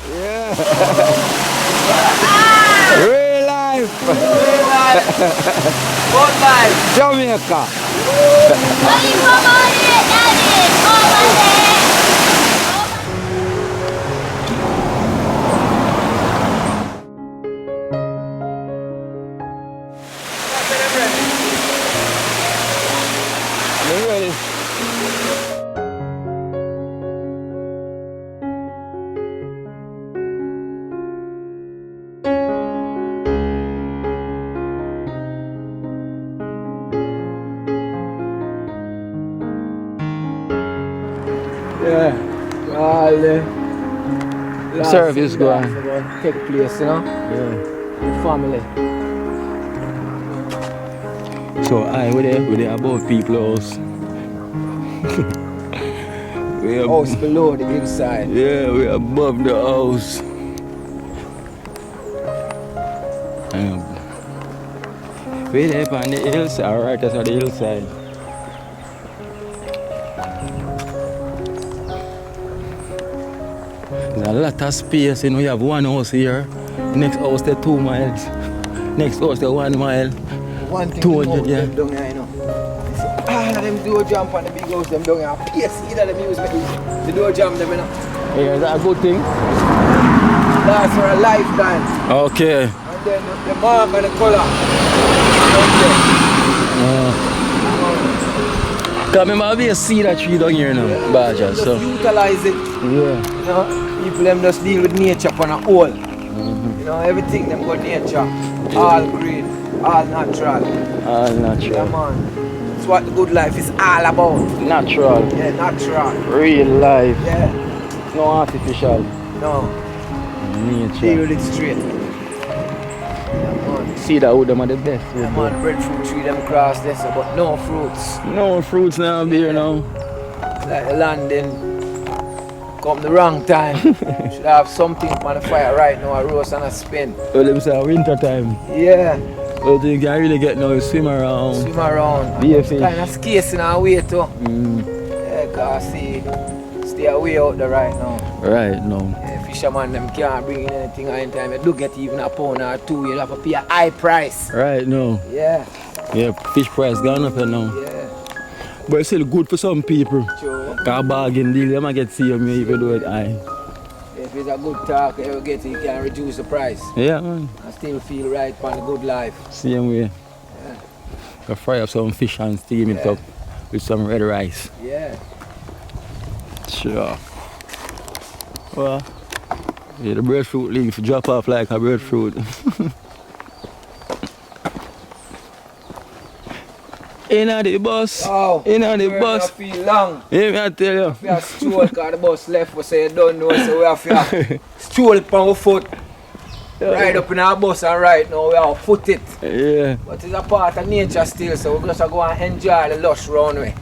Yeah. Real life. Real life. Good life. Jamaica. Money for money, daddy. For money. You ready? Yeah. All the Service going. Take place, you know. Yeah. The family. So we're there above people's house. we're House below the inside. Yeah, we're above the house. We're there on the hillside, right? That's on the hillside. There's a lot of space, you know. We have one house here. Next house, they're 2 miles. Next house, they're 1 mile. One thing 200, yeah. them down here, you know. All of them door jump on the big house, them down here. Yes, either them use the door jump them, you know. Yeah, is that a good thing? That's for a lifetime. Okay. And then the mark and the colour. Because remember, we see that tree down here now, Badger, Just so. utilize it. Yeah. You know, people them just deal with nature on a whole. You know, everything them got nature. All green, all natural. All natural. Yeah, man. That's what the good life is all about. Natural. Yeah, natural. Real life. Yeah. No artificial. No. Nature. Deal with it straight. Yeah, man. See that wood them are the best. Yeah, man, breadfruit tree them cross this, but no fruits. No fruits now here now. Like the landing. Come the wrong time. Should have something on the fire right now, a roast and a spin. Well, them say winter time. Yeah. Well, you can really get now swim around. Swim around. Be a fish. Kind of scarce in our way too. Yeah, cause see, stay away out there right now. Right now. Yeah, fisherman them can't bring in anything anytime. You do get even a pound or two, you have to pay a high price. Right now. Yeah. Yeah, fish price gone up here now. Yeah. But it's still good for some people. True. Cause bargain deal, they might get see you if you do it high. If it's a good talk, you get it, you can reduce the price. Yeah, man. And still feel right on the good life. Same way. Yeah. Go fry up some fish and steam it up with some red rice. Yeah. Sure. Well, yeah, the breadfruit leaf drop off like a breadfruit. In the bus. Oh, In the bus. I feel long. Yeah, me I tell you. We have stroll because the bus left, we say you don't know, so we have to stroll on our foot. Ride up in our bus and right now we have foot it. Yeah. But it's a part of nature still, so we're just go and enjoy the lush round way.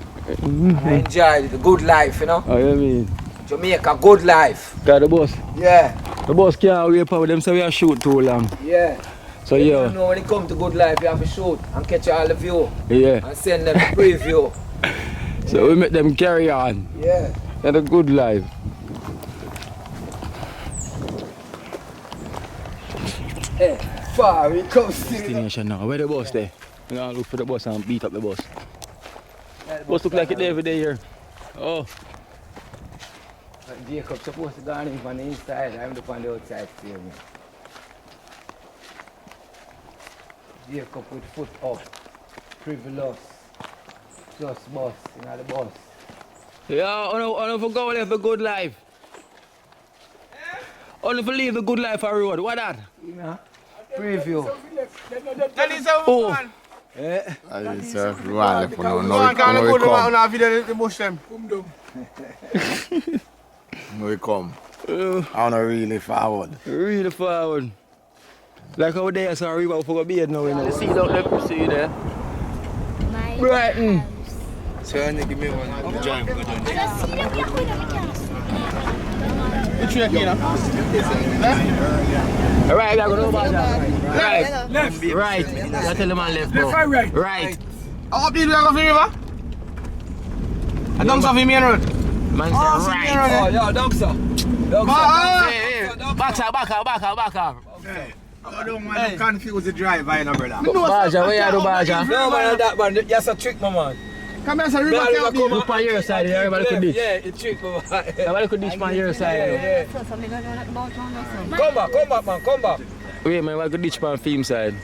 And enjoy the good life, you know. Oh, you mean? Jamaica good life. Got the bus. Yeah, The bus can't wait for them, so we are shoot too long. yeah. So You yeah. know when it comes to good life, you have to shoot and catch all the view Yeah. and send them the preview. So we make them carry on. Yeah. And a good life. Hey, far we come still. Destination now. Where the bus there? We're gonna look for the bus and beat up the bus. Bus look like it every day here. Oh. Jacob supposed to go in from the inside, I'm on the outside still. Jacob with foot up, privileged, just bus, you know the bus. Yeah, I don't forget to live a good life. Only for live the good life on road. What that? You know, preview. That is a Oh. one. Yeah. It's a one for no, One can no, go we to come. one video the bush them. No, we come. I wanna really forward. Really forward. Like how they are so river for a beard now, you know. See that left, see there. My Brighton. house. So you give me one. Join. I don't see them here with them, I can't see. Which way you know? Right, I go over there. Right. Left. Right. I tell the man left, bro. Left or right? Right. How up the river? I don't have him here road. Man say Oh, right. yeah, dog sir. Dog Hey, back up. I don't want to confuse the driver, you know, brother. Baja, where you do Baja? No man, that man, that's a trick, my man. Come here, sir. River can't be. Look on your side, everybody could ditch. Yeah, it's trick, my man. Everybody could ditch on your side. Yeah. Come back, man, come back. Wait, man, we could ditch on film side.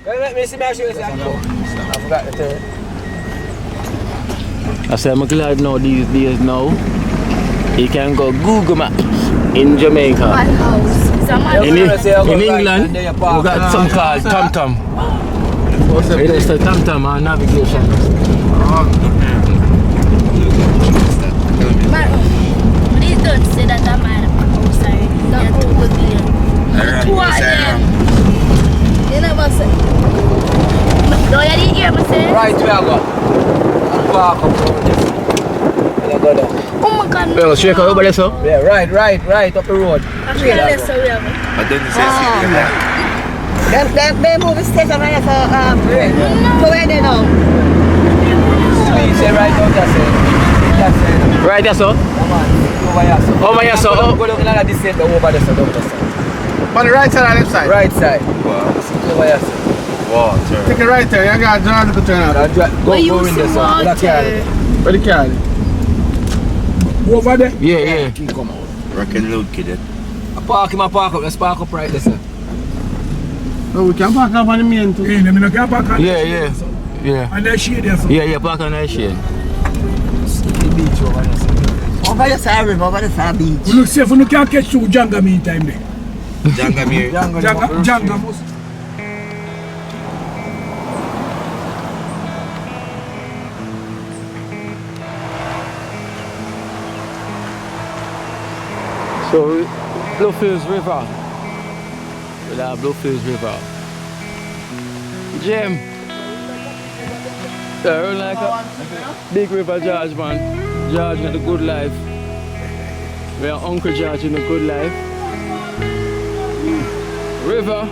Let me see my shoes. I forgot to tell you. I said, I'm glad now these days now, you can go Google Maps in Jamaica. My house. In England, we got some called TomTom. It is the TomTom on navigation. Please don't say that I'm my house. You're too good here. Who are them? You never say. No, you didn't hear me say. Right, where I go? Park up road this. And I go there. Oh my God. Well, shake over there, so. Yeah, right, up the road. Actually, let's say we have it. But then you say, They move the station right so to where they know. You say right out there, say. Right there, so. Over here, so. Over here, so. Go down in the descent over there, so down there, so. on the right side or left side? Right side. Over here, so. Water. Take it right there. You got John to turn out. Go in there, so. With a car. Where the car? Over there? Yeah. Come on. Rockin' load, kid. I park up. Let's park up right there, sir. Oh, we can park up on the main too. Hey, me no can park on Yeah. and that shade there, so. Yeah, park on that shade. The beach over there, sir. Over the side river, over the side beach. We look safe, we no can catch you Janga meantime there. Janga me. Janga must. So, BlueFields River. We have BlueFields River. Jim. Yeah, run like a big river, George, man. George in the good life. We are Uncle George in the good life. River.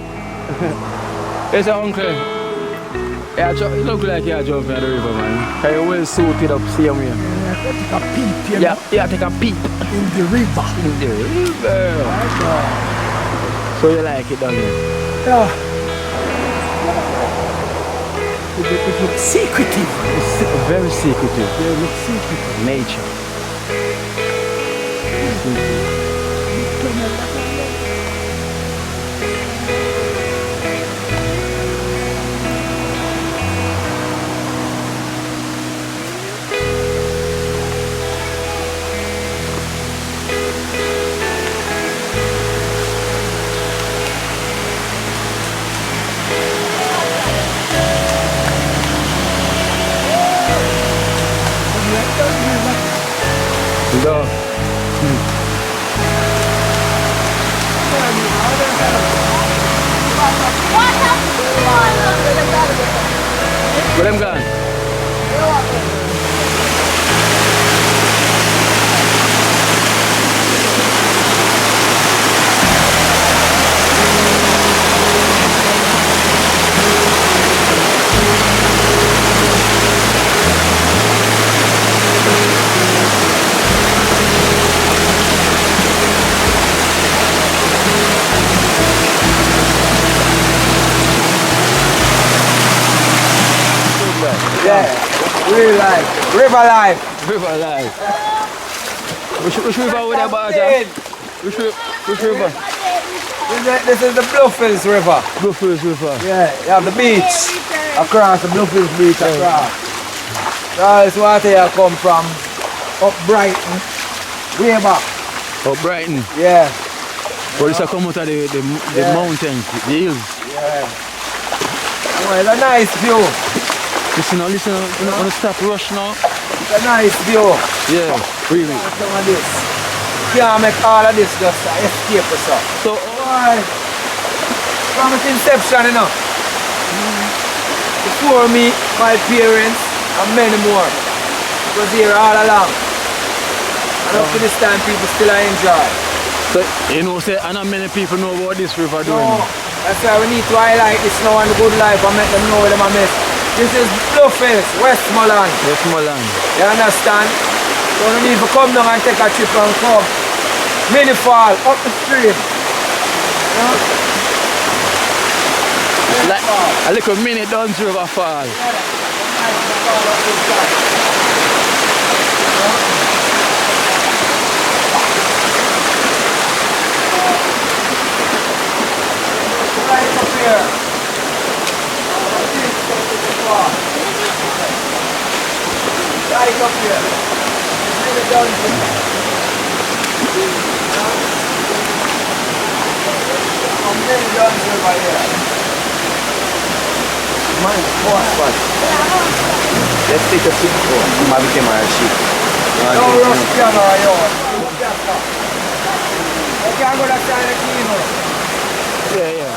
It's an uncle. Yeah, you look like you're jumping at the river, man. Can you well suited up, see him here? Take a peep, Yeah, take a peep. in the river. In the river. So you like it down here? Yeah. It looks secretive. Very secretive. Yeah, it looks secretive. Nature. Go. Where them gone? Yeah, real life, river life. River life. Which river with that barge? Which river? This is the BlueFields River. BlueFields River. Yeah, you have the beach across, the BlueFields beach across. So this water here come from up Brighton, way back. Oh, Brighton. Yeah. But it's a come out of the mountains, the hills. Yeah. Oh, it's a nice view. Listen, don't stop rush now. It's a nice view. Yeah, really. Some of this. You can't make all of this just escape or so. So, Why? From its inception, you know. Before me, my parents, and many more. It was here all along. And up to this time, people still enjoy. so you know, say, and not many people know what this river doing. No, that's why we need to highlight this now on the good life and make them know where them are miss. This is BlueFields Westmoreland. Westmoreland. You understand? You don't need to come down and take a trip and come. Mini fall up the stream. Like a little mini Duns River Fall. Right up here. Right up here. Mini Duns River. Mini Duns River here. Mine, what? Let's take a trip for my camera ship. No rush camera, yo. You can't go that side of Kino. Yeah, yeah.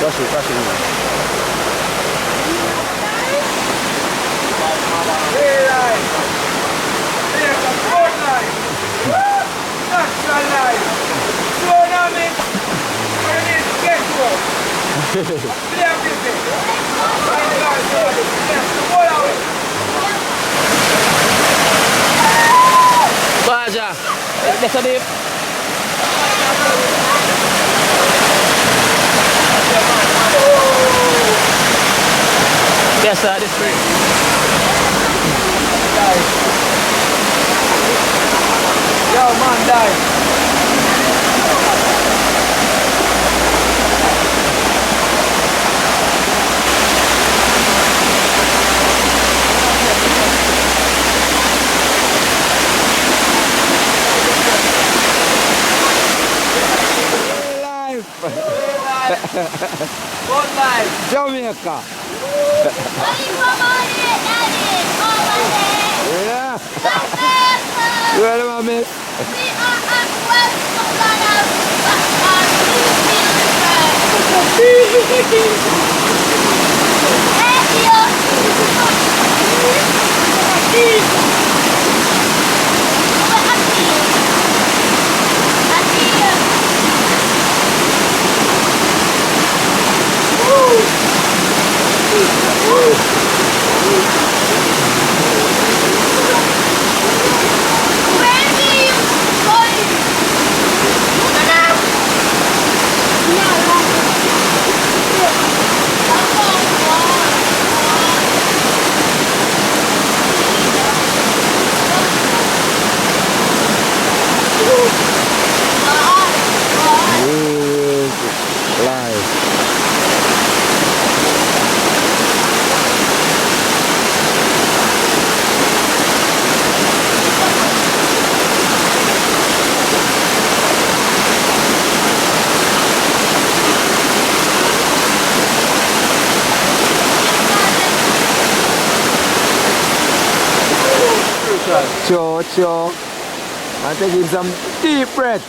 Rush it. Real life. There's a good life. Natural life. Tsunami. Where it is, get to. Clear business. Right there, so yes, the whole of it. Baja. That's a dip. Yes, sir, this way. Yo, man, die. Good life. Jamaica. Yeah. Where do I miss? We are at Westmoreland Cho. I'm taking some deep breath.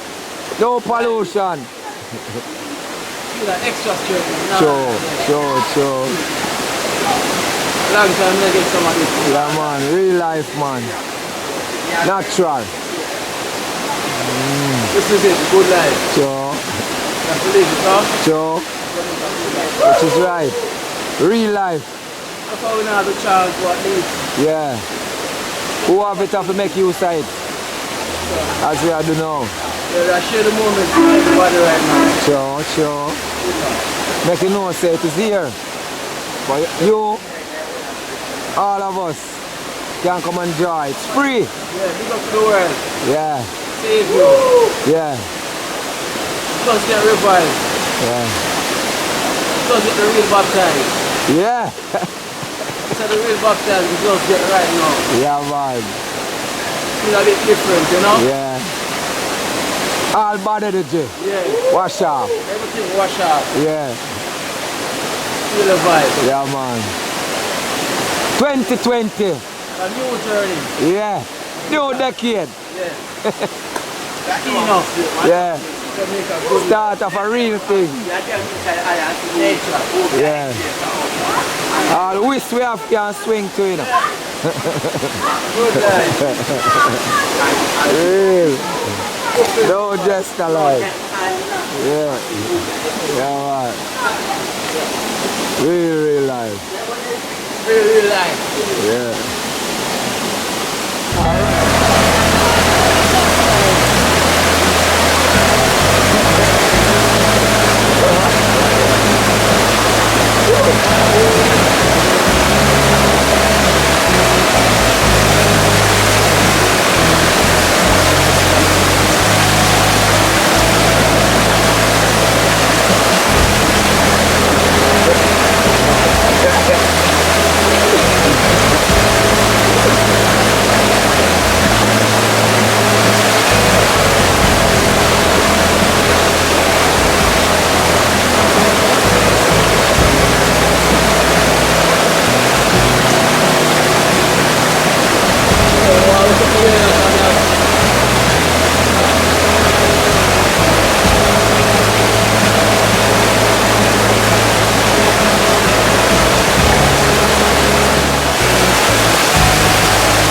No pollution. Feel that extra strength. Cho. Long time I get some of this. Yeah, man. Real life, man. Natural. This is it, good life. Cho. That's the live it, huh? Cho. Which is right. Real life. That's how we know the chance to at least. Yeah. Who have it have to make use of it? As we are do now. Yeah, I share the moment with everybody right now. Sure. Make you know say it is here. But you, all of us, can come and enjoy. It's free. Yeah, big up to the world. Yeah. Save you. Yeah. Plus get revived. Yeah. Plus get the real baptized. Yeah. So the real baptized is just get right now. Yeah, man. Feel a bit different, you know? Yeah. All bad energy. Yeah. Wash off. Everything wash out. Yeah. Feel the vibe. Yeah, man. 2020. A new journey. Yeah. New decade. Yeah. Kino. Yeah. Jamaica Good Life. Start of a real thing. Nature. Yeah. All whisk we have can swing to, you know. Good life. Real. No, just alive. Yeah. Yeah, man. Real life. Real life. Yeah.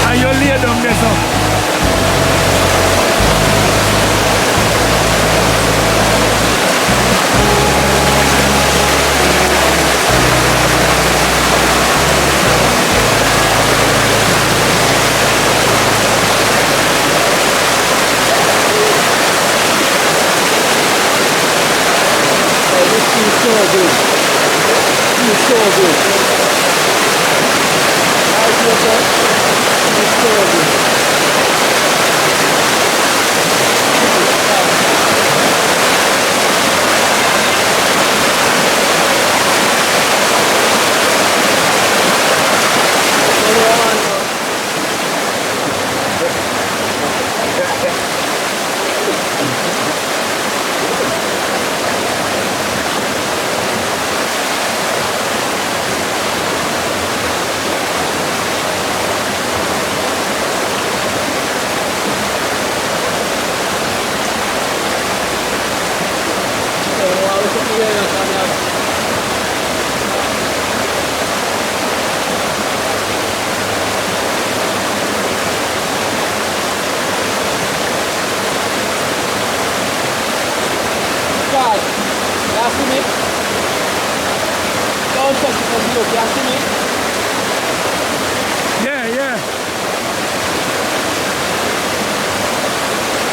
And you lay down there, so. This feels so good. Feels so good. How do you feel? Feels so good. God, you see me? Don't touch it from here, you see me? Yeah, yeah.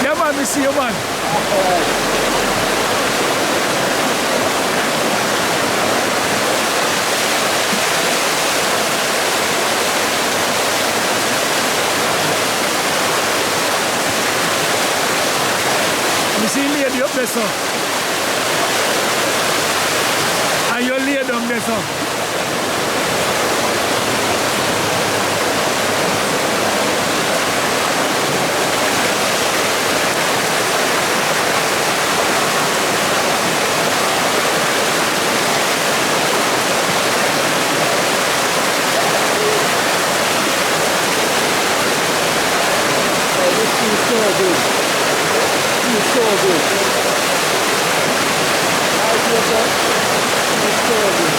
Yeah, man, me see you, man. Me see lady up there, so. And you lay down there, so. This feels so good. Feels so good. How do you feel? Feels so good.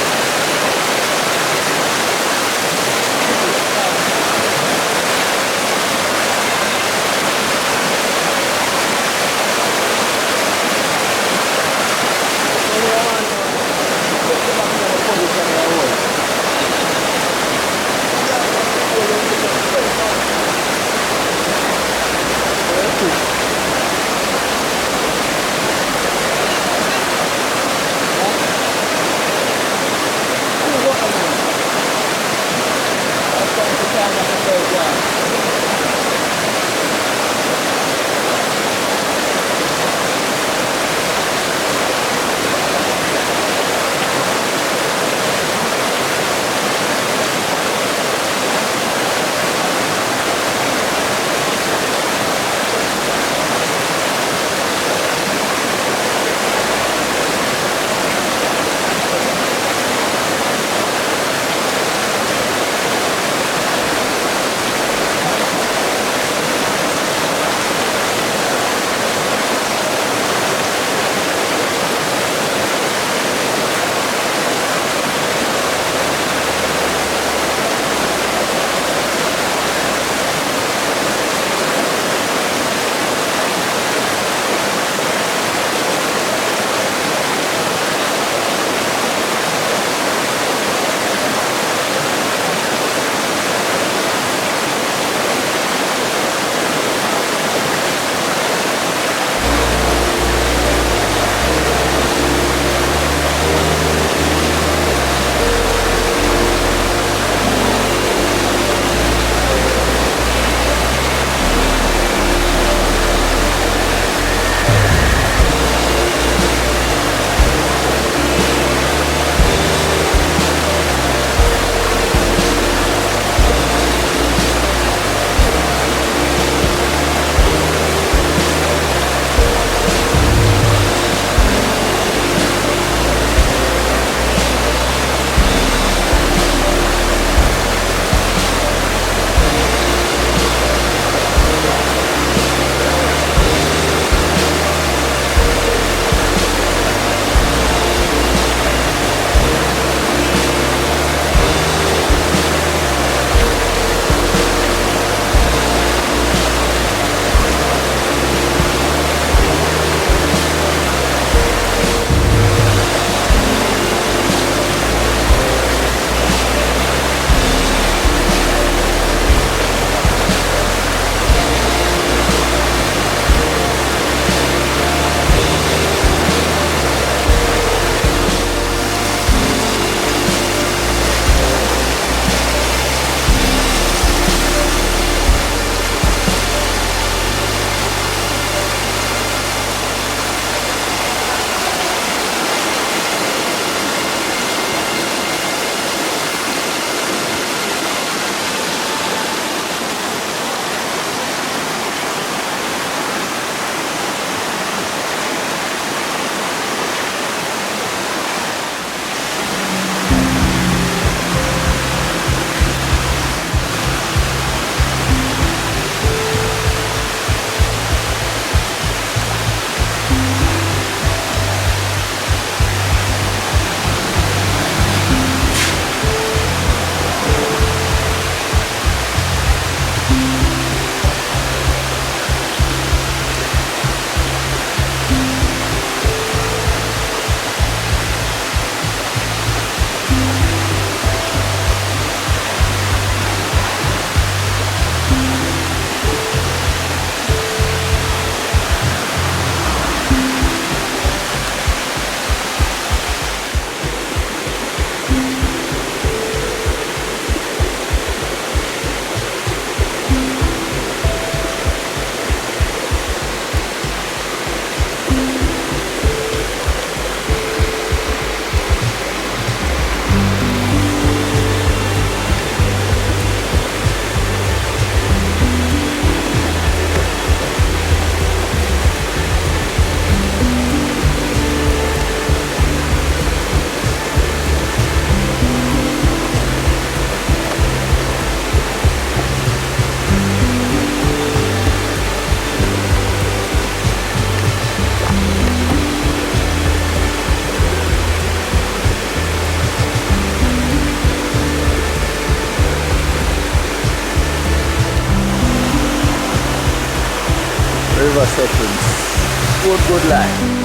river settings. Good life.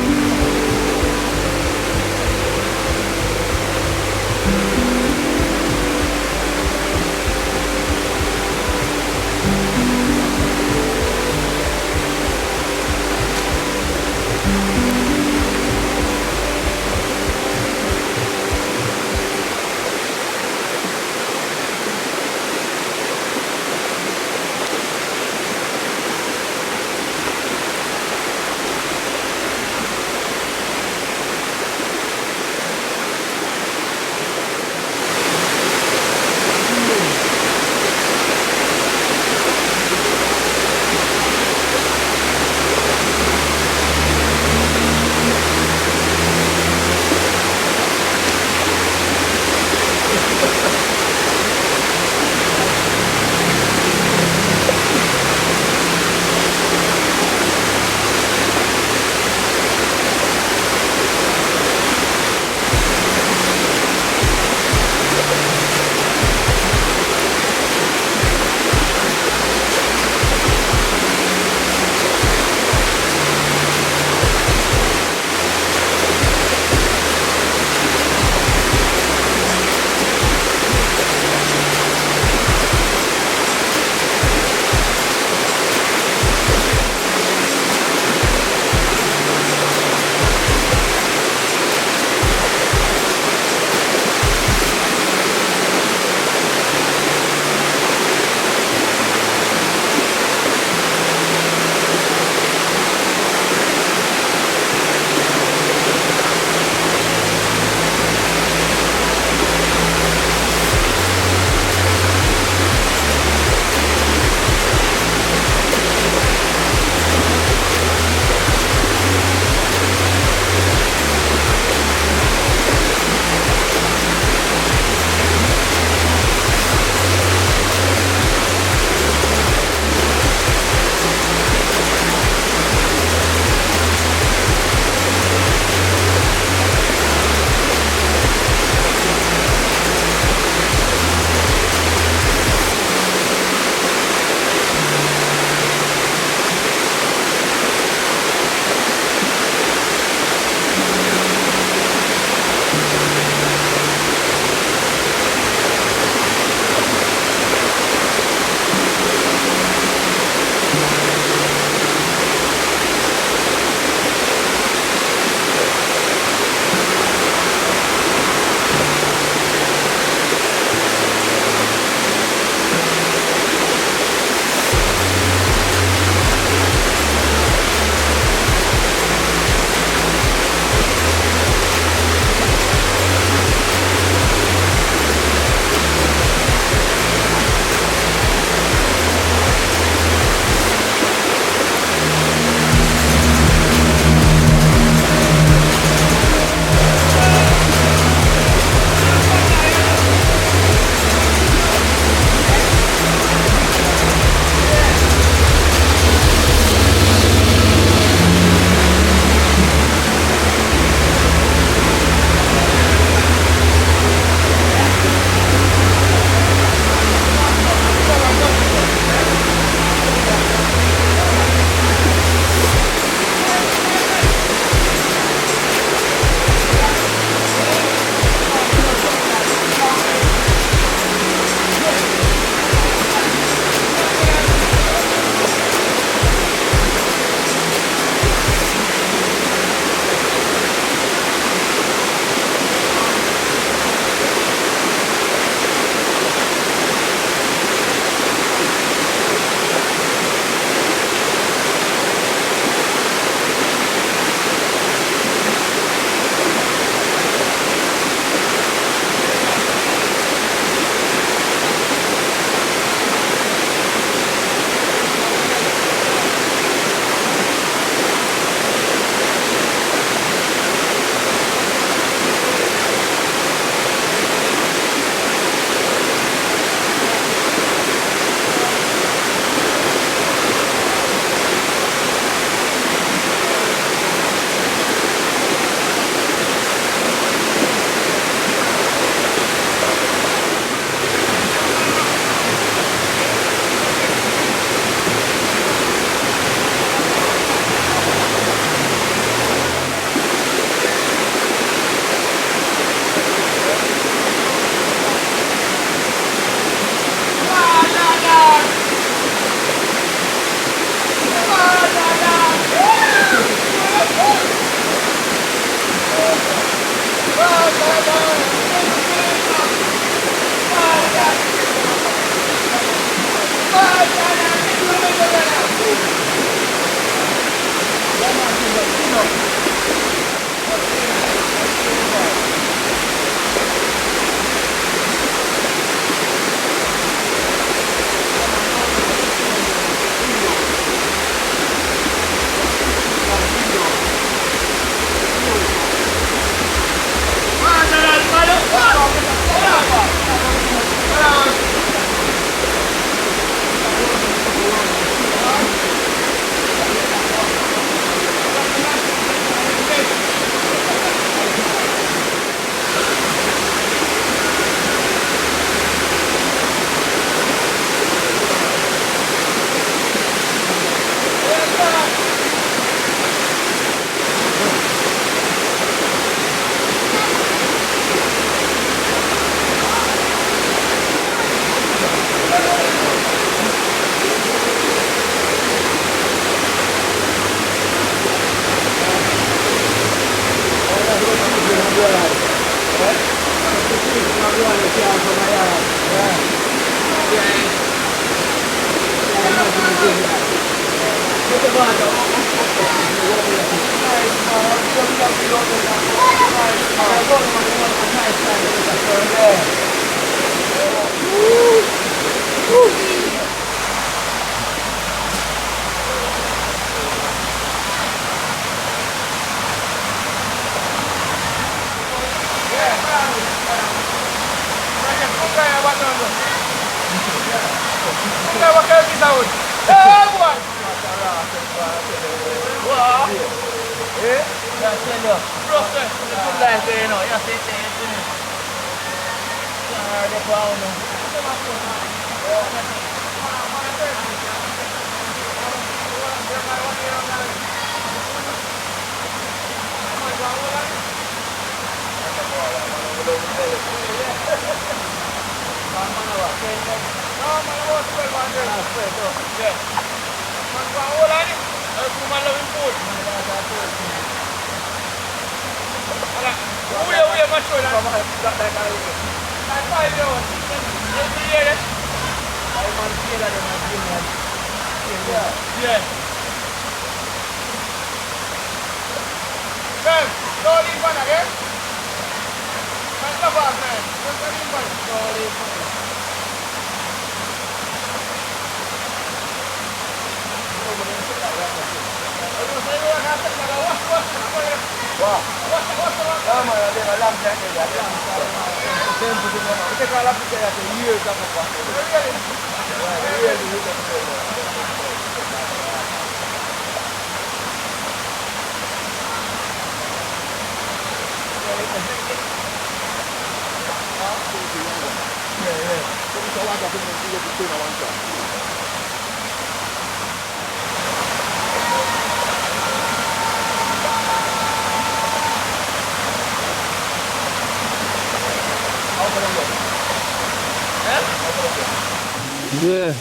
Yeah.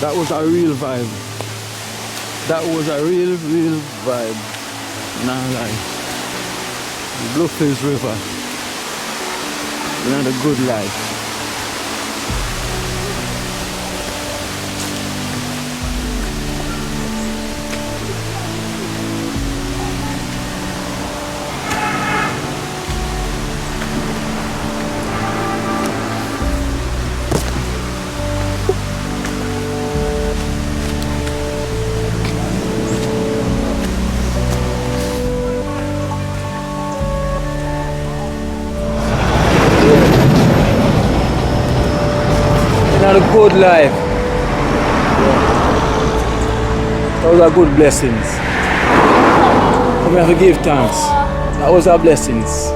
That was a real vibe. That was a real vibe. Nah lie. BlueFields River. You know, the good life. A good life. Those are good blessings. We have to give thanks. That was our blessings.